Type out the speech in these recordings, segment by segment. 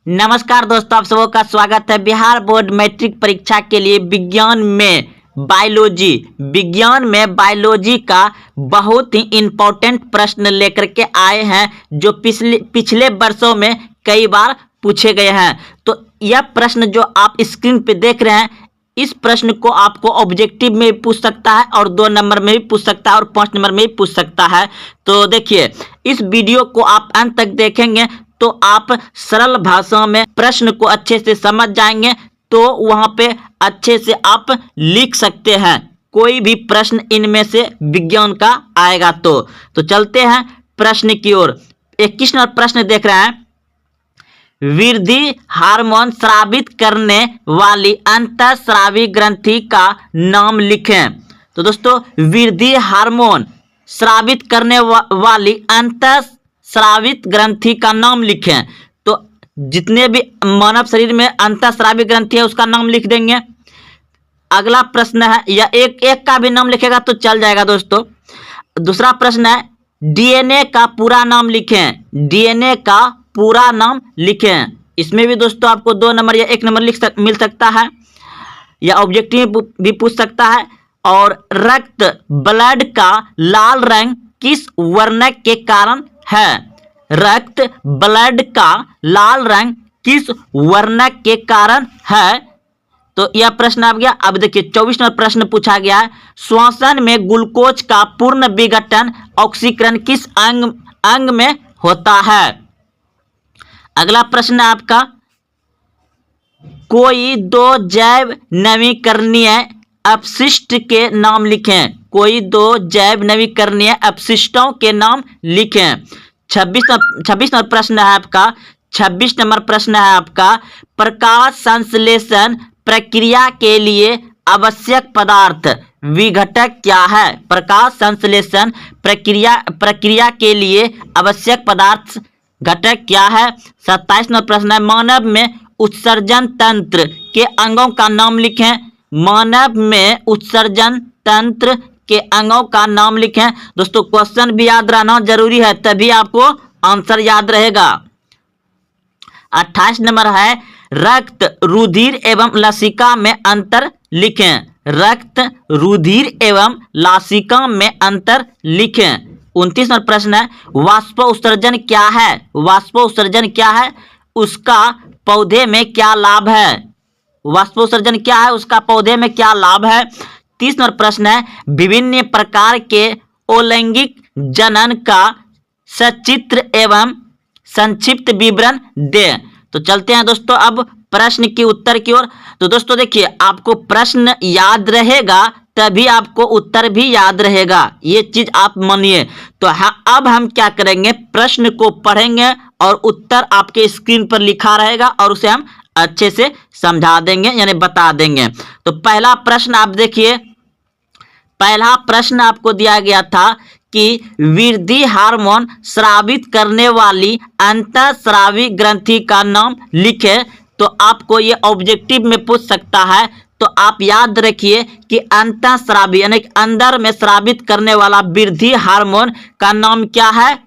नमस्कार दोस्तों, आप सबों का स्वागत है बिहार बोर्ड मैट्रिक परीक्षा के लिए विज्ञान में बायोलॉजी का बहुत ही इम्पोर्टेंट प्रश्न लेकर के आए हैं जो पिछले वर्षों में कई बार पूछे गए हैं। तो यह प्रश्न जो आप स्क्रीन पे देख रहे हैं, इस प्रश्न को आपको ऑब्जेक्टिव में भी पूछ सकता है और 2 नंबर में भी पूछ सकता है और 5 नंबर में भी पूछ सकता है। तो देखिए, इस वीडियो को आप अंत तक देखेंगे तो आप सरल भाषा में प्रश्न को अच्छे से समझ जाएंगे, तो वहां पे अच्छे से आप लिख सकते हैं। कोई भी प्रश्न इनमें से विज्ञान का आएगा तो चलते हैं प्रश्न की ओर। 21 नंबर प्रश्न देख रहे हैं, वृद्धि हार्मोन स्रावित करने वाली अंतःस्रावी ग्रंथि का नाम लिखें। तो दोस्तों, वृद्धि हार्मोन स्रावित करने वाली अंतःस्रावित ग्रंथि का नाम लिखें। तो जितने भी मानव शरीर में अंतःस्रावी ग्रंथि है उसका नाम लिख देंगे। अगला प्रश्न है, या एक का भी नाम लिखेगा तो चल जाएगा दोस्तों। दूसरा प्रश्न है, डीएनए का पूरा नाम लिखें। डीएनए का पूरा नाम लिखें। इसमें भी दोस्तों आपको 2 नंबर या 1 नंबर मिल सकता है, या ऑब्जेक्टिव भी पूछ सकता है। और रक्त ब्लड का लाल रंग किस वर्ण के कारण है? रक्त ब्लड का लाल रंग किस वर्ण के कारण है? तो यह प्रश्न आ गया। अब देखिए, 24 नंबर प्रश्न पूछा गया है, श्वसन में ग्लूकोज का पूर्ण विघटन ऑक्सीकरण किस अंग में होता है? अगला प्रश्न है आपका, कोई 2 जैव नवीकरणीय अपशिष्ट के नाम लिखें। कोई 2 जैव नवीकरणीय अपशिष्टों के नाम लिखें। 26 नंबर प्रश्न है आपका। 26 नंबर प्रश्न है आपका, प्रकाश संश्लेषण प्रक्रिया के लिए आवश्यक पदार्थ विघटक क्या है? प्रकाश संश्लेषण प्रक्रिया के लिए आवश्यक पदार्थ घटक क्या है? 27 नंबर प्रश्न है, मानव में उत्सर्जन तंत्र के अंगों का नाम लिखें। मानव में उत्सर्जन तंत्र के अंगों का नाम लिखें। दोस्तों, क्वेश्चन भी याद रहना जरूरी है, तभी आपको आंसर याद रहेगा। 28 नंबर है, रक्त रुधिर एवं लसिका में अंतर लिखें। रक्त रुधिर एवं लसिका में अंतर लिखें। 29 नंबर प्रश्न है, वाष्प उत्सर्जन क्या है? वाष्प उत्सर्जन क्या है? उसका पौधे में क्या लाभ है? वाष्प उत्सर्जन क्या है? उसका पौधे में क्या लाभ है? 30 नंबर प्रश्न है, विभिन्न प्रकार के अलैंगिक जनन का सचित्र एवं संक्षिप्त विवरण दे। तो चलते हैं दोस्तों अब प्रश्न के उत्तर की ओर। तो दोस्तों देखिए, आपको प्रश्न याद रहेगा तभी आपको उत्तर भी याद रहेगा, ये चीज आप मानिए। तो अब हम क्या करेंगे, प्रश्न को पढ़ेंगे और उत्तर आपके स्क्रीन पर लिखा रहेगा और उसे हम अच्छे से समझा देंगे, यानी बता देंगे। तो पहला प्रश्न आप देखिए, पहला प्रश्न आपको दिया गया था कि वृद्धि हार्मोन स्रावित करने वाली अंतःस्रावी ग्रंथि का नाम लिखे। तो आपको ये ऑब्जेक्टिव में पूछ सकता है, तो आप याद रखिए कि अंतःस्रावी यानी अंदर में स्रावित करने वाला वृद्धि हार्मोन का नाम क्या है?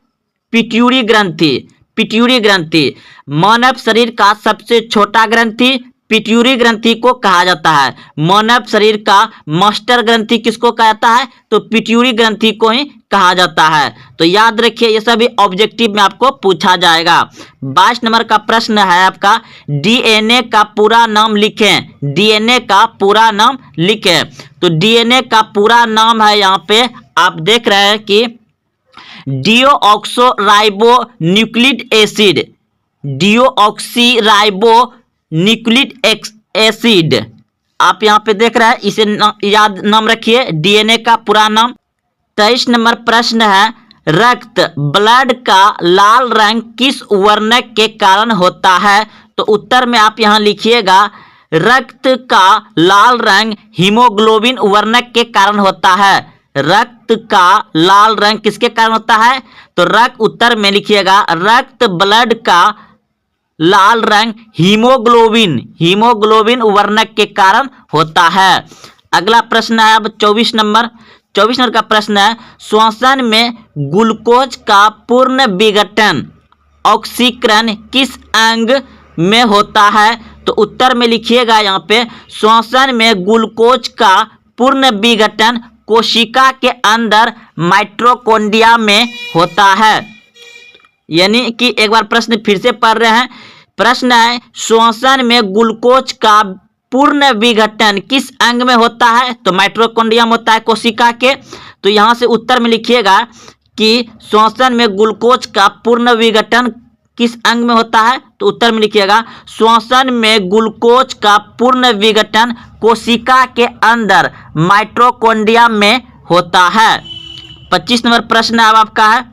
पिट्यूटरी ग्रंथि। पिट्यूटरी ग्रंथि मानव शरीर का सबसे छोटा ग्रंथि पिट्यूटरी ग्रंथि को कहा जाता है। मानव शरीर का मास्टर ग्रंथि किसको कहा जाता है? तो पिट्यूटरी ग्रंथि को ही कहा जाता है। तो याद रखिए, ये सभी ऑब्जेक्टिव में आपको पूछा जाएगा। 22 नंबर का प्रश्न है आपका, डीएनए का पूरा नाम लिखें। डीएनए का पूरा नाम लिखें। तो डीएनए का पूरा नाम है, यहाँ पे आप देख रहे हैं कि डीओक्सोराइबो न्यूक्लिक एसिड। डीओक्सीराइबो न्यूक्लिक एसिड आप यहाँ पे देख रहे हैं, इसे याद नाम रखिए, डीएनए का पूरा नाम। 23 नंबर प्रश्न है, रक्त ब्लड का लाल रंग किस वर्ण के कारण होता है? तो उत्तर में आप यहाँ लिखिएगा, रक्त का लाल रंग हीमोग्लोबिन वर्ण के कारण होता है। रक्त का लाल रंग किसके कारण होता है? तो उत्तर में लिखिएगा, रक्त ब्लड का लाल रंग हीमोग्लोबिन वर्ण के कारण होता है। अगला प्रश्न है अब 24 नंबर का प्रश्न है, श्वसन में ग्लूकोज का पूर्ण विघटन ऑक्सीकरण किस अंग में होता है? तो उत्तर में लिखिएगा यहाँ पे श्वसन में ग्लूकोज का पूर्ण विघटन कोशिका के अंदर माइटोकॉन्ड्रिया में होता है। यानी कि एक बार प्रश्न फिर से पढ़ रहे हैं। प्रश्न है श्वसन में ग्लूकोज का पूर्ण विघटन किस अंग में होता है? तो माइटोकॉन्ड्रिया में होता है कोशिका के। तो यहाँ से उत्तर में लिखिएगा कि श्वसन में ग्लूकोज का पूर्ण विघटन किस अंग में होता है? तो उत्तर में लिखिएगा श्वसन में ग्लूकोज का पूर्ण विघटन कोशिका के अंदर माइटोकॉन्ड्रिया में होता है। 25 नंबर प्रश्न अब आपका है।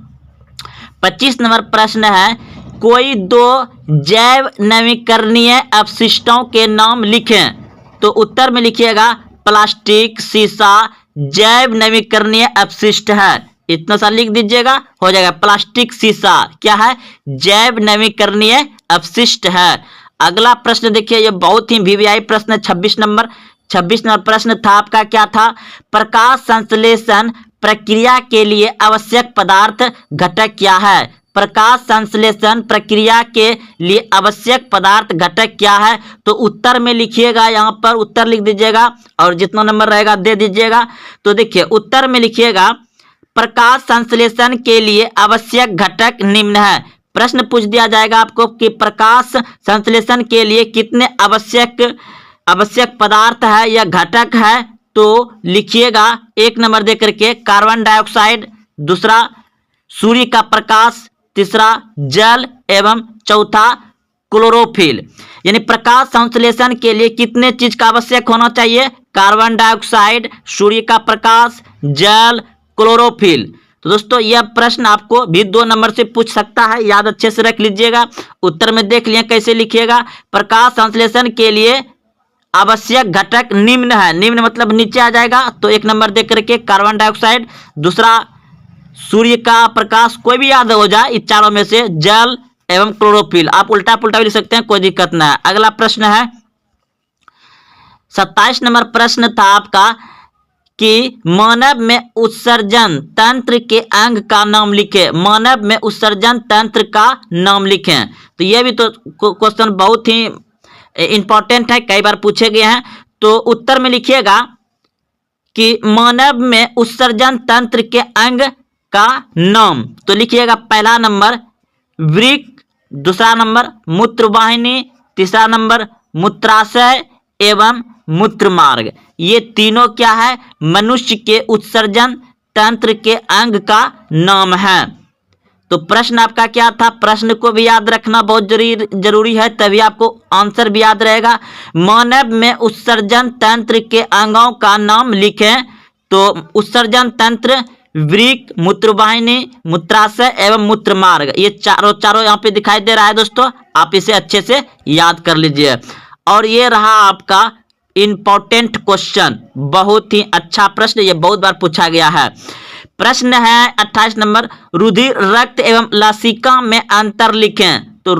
25 नंबर प्रश्न है कोई दो जैव नवीकरणीय अपशिष्टों के नाम लिखें। तो उत्तर में लिखिएगा प्लास्टिक, शीशा जैव नवीकरणीय अपशिष्ट है। इतना सा लिख दीजिएगा, हो जाएगा। प्लास्टिक, शीशा क्या है? जैव नवीकरणीय अपशिष्ट है। अगला प्रश्न देखिए, ये बहुत ही वीवीआई प्रश्न है। 26 नंबर प्रश्न था आपका, क्या था? प्रकाश संश्लेषण प्रक्रिया के लिए आवश्यक पदार्थ घटक क्या है? प्रकाश संश्लेषण प्रक्रिया के लिए आवश्यक पदार्थ घटक क्या है? तो उत्तर में लिखिएगा, यहाँ पर उत्तर लिख दीजिएगा और जितना नंबर रहेगा दे दीजिएगा। तो देखिए उत्तर में लिखिएगा प्रकाश संश्लेषण के लिए आवश्यक घटक निम्न है। प्रश्न पूछ दिया जाएगा आपको कि प्रकाश संश्लेषण के लिए कितने आवश्यक पदार्थ है या घटक है? तो लिखिएगा 1 नंबर दे करके कार्बन डाइऑक्साइड, दूसरा सूर्य का प्रकाश, तीसरा जल एवं चौथा क्लोरोफिल। यानी प्रकाश संश्लेषण के लिए कितने चीज का आवश्यक होना चाहिए? कार्बन डाइऑक्साइड, सूर्य का प्रकाश, जल, क्लोरोफिल। तो दोस्तों यह प्रश्न आपको भी 2 नंबर से पूछ सकता है, याद अच्छे से रख लीजिएगा। उत्तर में देख लिए कैसे लिखिएगा। प्रकाश संश्लेषण के लिए आवश्यक घटक निम्न है, निम्न मतलब नीचे आ जाएगा। तो 1 नंबर दे करके कार्बन डाइऑक्साइड, दूसरा सूर्य का प्रकाश, कोई भी याद हो जाए इस चारों में से, जल एवं क्लोरोफिल। आप उल्टा पुल्टा भी लिख सकते हैं, कोई दिक्कत ना है। अगला प्रश्न है 27 नंबर प्रश्न था आपका कि मानव में उत्सर्जन तंत्र के अंग का नाम लिखें। मानव में उत्सर्जन तंत्र का नाम लिखें। तो यह भी तो क्वेश्चन बहुत ही इंपॉर्टेंट है, कई बार पूछे गए हैं। तो उत्तर में लिखिएगा कि मानव में उत्सर्जन तंत्र के अंग का नाम। तो लिखिएगा पहला नंबर वृक्क, दूसरा नंबर मूत्रवाहिनी, तीसरा नंबर मूत्राशय एवं मूत्रमार्ग। ये तीनों क्या है? मनुष्य के उत्सर्जन तंत्र के अंग का नाम है। तो प्रश्न आपका क्या था? प्रश्न को भी याद रखना बहुत जरूरी है, तभी आपको आंसर भी याद रहेगा। मानव में उत्सर्जन तंत्र के अंगों का नाम लिखें। तो उत्सर्जन तंत्र वृक्क, मूत्रवाहिनी, मूत्राशय एवं मूत्रमार्ग, ये चारों यहाँ पे दिखाई दे रहा है दोस्तों। आप इसे अच्छे से याद कर लीजिए। और ये रहा आपका इंपॉर्टेंट क्वेश्चन, बहुत ही अच्छा प्रश्न, ये बहुत बार पूछा गया है। प्रश्न है 28 नंबर रुधिर, रक्त एवं लसिका में अंतर लिखें। तो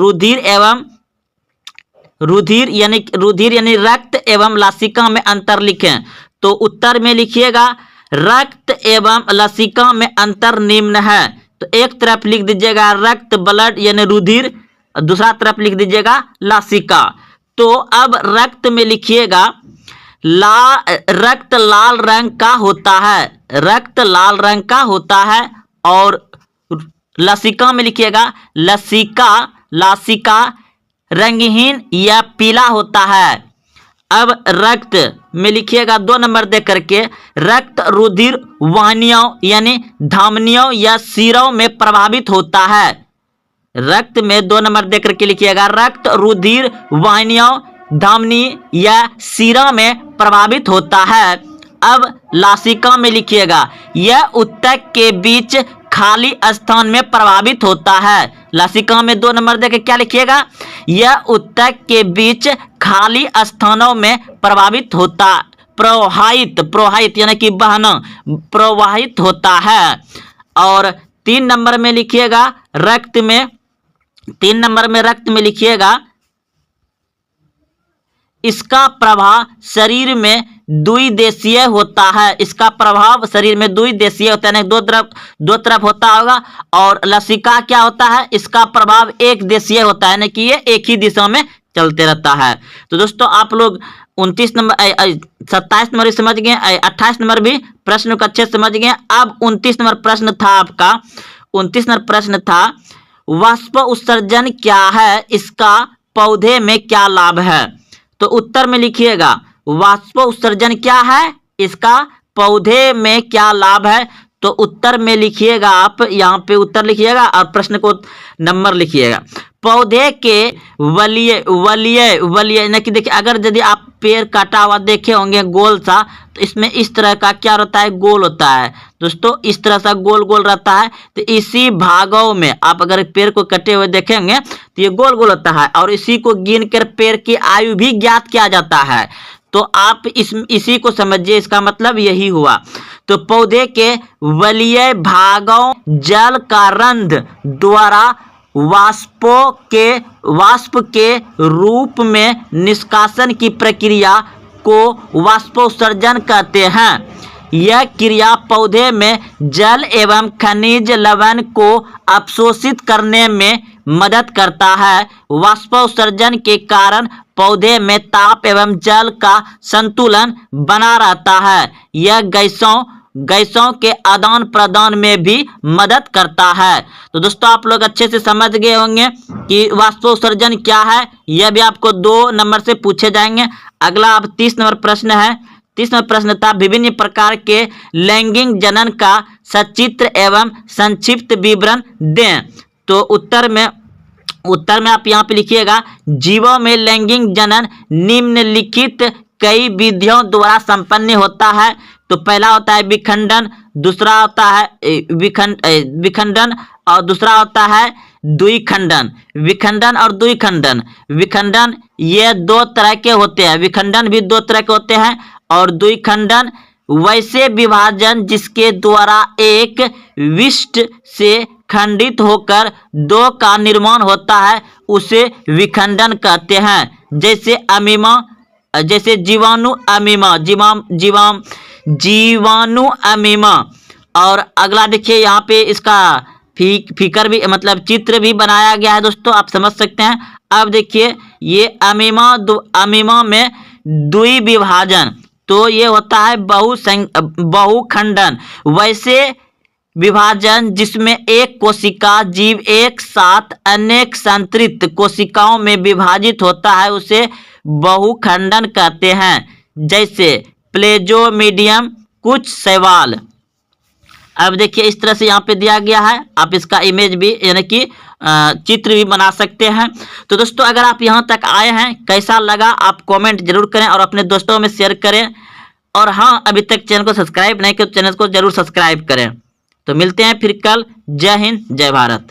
रुधिर यानी रक्त एवं लसिका में अंतर लिखें। तो उत्तर में लिखिएगा रक्त एवं लसिका में अंतर निम्न है। तो एक तरफ लिख दीजिएगा रक्त ब्लड यानी रुधिर, दूसरा तरफ लिख दीजिएगा लसिका। तो अब रक्त में लिखिएगा रक्त लाल रंग का होता है, रक्त लाल रंग का होता है। और लसिका में लिखिएगा लासिका रंगहीन या पीला होता है। अब रक्त में लिखिएगा 2 नंबर दे करके रक्त रुधिर वाहिनियों यानी धमनियों या सिरों में प्रभावित होता है। रक्त में 2 नंबर दे करके लिखिएगा रक्त रुधिर वाहिनियों, धमनी या सिरा में प्रभावित होता है। अब लसिका में लिखिएगा यह ऊतक के बीच खाली स्थान में प्रभावित होता है। लसिका में 2 नंबर देके क्या लिखिएगा? यह ऊतक के बीच खाली स्थानों में प्रभावित होता, प्रवाहित यानी कि बहना, प्रवाहित होता है। और 3 नंबर में लिखिएगा रक्त में, 3 नंबर में रक्त में लिखिएगा इसका प्रभाव शरीर में द्विदेशीय होता है। इसका प्रभाव शरीर में द्विदेशीय होता है, यानी दो तरफ होता होगा। और लसिका क्या होता है, इसका प्रभाव एक देशीय होता है, यानी कि ये एक ही दिशा में चलते रहता है। तो दोस्तों आप लोग 29 नंबर 27 नंबर समझ गए, 28 नंबर भी प्रश्न को अच्छे समझ गए। अब 29 नंबर प्रश्न था आपका, 29 नंबर प्रश्न था वाष्प उत्सर्जन क्या है, इसका पौधे में क्या लाभ है। तो उत्तर में लिखिएगा वाष्प उत्सर्जन क्या है, इसका पौधे में क्या लाभ है। तो उत्तर में लिखिएगा आप, यहाँ पे उत्तर लिखिएगा और प्रश्न को नंबर लिखिएगा। पौधे के वलीय यानी कि देखिए, अगर यदि आप पेड़ काटा हुआ देखे होंगे गोल सा, तो इसमें इस तरह का क्या होता है, गोल होता है दोस्तों, इस तरह सा गोल गोल रहता है। तो इसी भागों में आप अगर पेड़ को कटे हुए देखेंगे तो ये गोल गोल होता है, और इसी को गिन कर पेड़ की आयु भी ज्ञात किया जाता है। तो आप इसी को समझिए, इसका मतलब यही हुआ। तो पौधे के वलीय भागों जल का रंध्र द्वारा वाष्प के रूप में निष्कासन की प्रक्रिया को वाष्पोत्सर्जन कहते हैं। यह क्रिया पौधे में जल एवं खनिज लवण को अवशोषित करने में मदद करता है। वाष्पोत्सर्जन के कारण पौधे में ताप एवं जल का संतुलन बना रहता है। यह गैसों के आदान प्रदान में भी मदद करता है। तो दोस्तों आप लोग अच्छे से समझ गए होंगे कि वाष्पोत्सर्जन क्या है, यह भी आपको 2 नंबर से पूछे जाएंगे। अगला अब 30 नंबर प्रश्न है। 30 नंबर प्रश्न था विभिन्न प्रकार के लैंगिक जनन का सचित्र एवं संक्षिप्त विवरण दें। तो उत्तर में आप यहाँ पे लिखिएगा जीवों में लैंगिक जनन निम्नलिखित कई विधियों द्वारा संपन्न होता है। तो पहला होता है विखंडन, दूसरा होता है विखंडन और दूसरा होता है द्विखंडन। विखंडन और द्विखंडन, विखंडन ये 2 तरह के होते हैं, विखंडन भी 2 तरह के होते हैं। और द्विखंडन वैसे विभाजन जिसके द्वारा एक विशिष्ट से खंडित होकर 2 का निर्माण होता है, उसे विखंडन कहते हैं। जैसे अमीमा, जैसे जीवाणु अमीमा। और अगला देखिए यहाँ पे इसका फिकर भी मतलब चित्र भी बनाया गया है दोस्तों, आप समझ सकते हैं। अब देखिए ये अमीमा में द्विविभाजन, तो ये होता है बहुखंडन। वैसे विभाजन जिसमें एक कोशिका जीव एक साथ अनेक संतृप्त कोशिकाओं में विभाजित होता है, उसे बहुखंडन कहते हैं। जैसे प्लेजोमीडियम, कुछ शैवाल। अब देखिए इस तरह से यहाँ पे दिया गया है, आप इसका इमेज भी यानी कि चित्र भी बना सकते हैं। तो दोस्तों अगर आप यहाँ तक आए हैं, कैसा लगा आप कमेंट जरूर करें और अपने दोस्तों में शेयर करें। और हाँ, अभी तक चैनल को सब्सक्राइब नहीं किया तो चैनल को जरूर सब्सक्राइब करें। तो मिलते हैं फिर कल। जय हिंद, जय भारत।